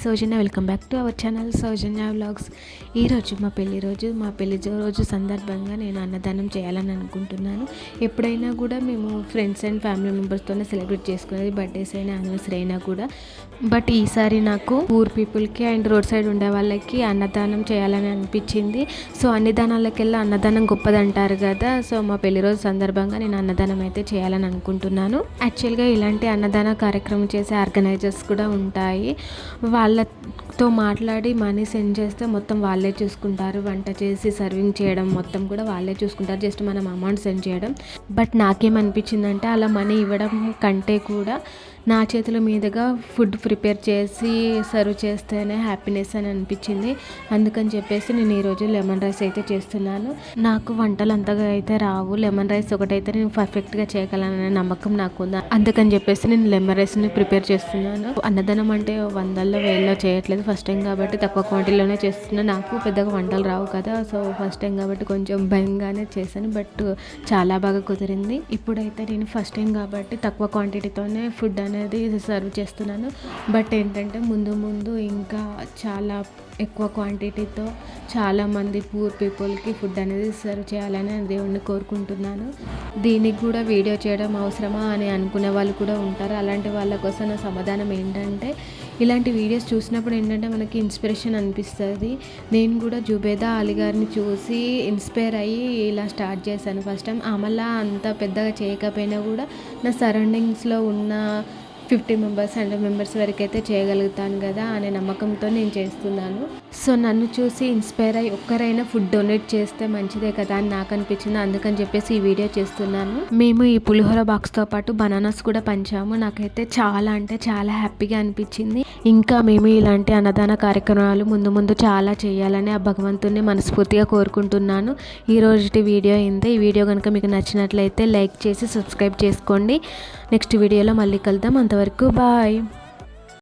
Soujanya, welcome back to our channel Soujanya vlogs. ఈరోజు మా పెళ్లి రోజు సందర్భంగా నేను అన్నదానం చేయాలని అనుకుంటున్నాను. ఎప్పుడైనా కూడా మేము ఫ్రెండ్స్ అండ్ ఫ్యామిలీ మెంబర్స్తోనే సెలబ్రేట్ చేసుకునేది, బర్త్డేస్ అయినా యానివర్సరీ అయినా కూడా. బట్ ఈసారి నాకు పూర్ పీపుల్కి అండ్ రోడ్ సైడ్ ఉండే వాళ్ళకి అన్నదానం చేయాలని అనిపించింది. సో అన్ని దానాలకెళ్ళి అన్నదానం గొప్పదంటారు కదా. సో మా పెళ్లి రోజు సందర్భంగా నేను అన్నదానం అయితే చేయాలని అనుకుంటున్నాను. యాక్చువల్గా ఇలాంటి అన్నదాన కార్యక్రమం చేసే ఆర్గనైజర్స్ కూడా ఉంటాయి. వాళ్ళతో మాట్లాడి మనీ సెండ్ చేస్తే మొత్తం వాళ్ళే చూసుకుంటారు. వంట చేసి సర్వింగ్ చేయడం మొత్తం కూడా వాళ్ళే చూసుకుంటారు. జస్ట్ మనం అమౌంట్ సెండ్ చేయడం. బట్ నాకేమనిపించిందంటే అలా మనీ ఇవ్వడం కంటే కూడా నా చేతుల మీదుగా ఫుడ్ ప్రిపేర్ చేసి సర్వ్ చేస్తేనే హ్యాపీనెస్ అని అనిపించింది. అందుకని చెప్పేసి నేను ఈరోజు లెమన్ రైస్ అయితే చేస్తున్నాను. నాకు వంటలు అంతగా అయితే రావు. లెమన్ రైస్ ఒకటైతే నేను పర్ఫెక్ట్గా చేయగలననే నమ్మకం నాకు ఉంది. అందుకని చెప్పేసి నేను లెమన్ రైస్ని ప్రిపేర్ చేస్తున్నాను. అన్నదానం అంటే వందల్లో వేల్లో చేయట్లేదు. ఫస్ట్ టైం కాబట్టి తక్కువ క్వాంటిటీలోనే చేస్తున్నాను. నాకు పెద్దగా వంటలు రావు కదా. సో ఫస్ట్ టైం కాబట్టి కొంచెం భయంగానే చేశాను. బట్ చాలా బాగా కుదిరింది. ఇప్పుడైతే నేను ఫస్ట్ టైం కాబట్టి తక్కువ క్వాంటిటీతోనే ఫుడ్ అనేది సర్వ్ చేస్తున్నాను. బట్ ఏంటంటే ముందు ఇంకా చాలా ఎక్కువ క్వాంటిటీతో చాలామంది పూర్ పీపుల్కి ఫుడ్ అనేది సర్వ్ చేయాలని దేవుణ్ణి కోరుకుంటున్నాను. దీనికి కూడా వీడియో చేయడం అవసరమా అని అనుకునే వాళ్ళు కూడా ఉంటారు. అలాంటి వాళ్ళ కోసం నా సమాధానం ఏంటంటే, ఇలాంటి వీడియోస్ చూసినప్పుడు ఏంటంటే మనకి ఇన్స్పిరేషన్ అనిపిస్తుంది. నేను కూడా జుబేదా అలీ గారిని చూసి ఇన్స్పైర్ అయ్యి ఇలా స్టార్ట్ చేశాను. ఫస్ట్ టైం ఆమెలా అంత పెద్దగా చేయకపోయినా కూడా నా సరౌండింగ్స్లో ఉన్న 50 మెంబర్స్ 100 మెంబర్స్ వరకు అయితే చేయగలుగుతాను కదా అనే నమ్మకంతో నేను చేస్తున్నాను. సో నన్ను చూసి ఇన్స్పైర్ అయ్యి ఒక్కరైనా ఫుడ్ డొనేట్ చేస్తే మంచిదే కదా అని నాకు అనిపించింది. అందుకని చెప్పేసి ఈ వీడియో చేస్తున్నాను. మేము ఈ పులిహోర బాక్స్తో పాటు బనానాస్ కూడా పంచాము. నాకైతే చాలా అంటే చాలా హ్యాపీగా అనిపించింది. ఇంకా మేము ఇలాంటి అన్నదాన కార్యక్రమాలు ముందు చాలా చేయాలని ఆ భగవంతుని మనస్ఫూర్తిగా కోరుకుంటున్నాను. ఈ రోజుటి వీడియో ఇంతే. ఈ వీడియో కనుక మీకు నచ్చినట్లయితే లైక్ చేసి సబ్స్క్రైబ్ చేసుకోండి. నెక్స్ట్ వీడియోలో మళ్ళీ కలుద్దాం. అంతవరకు బాయ్.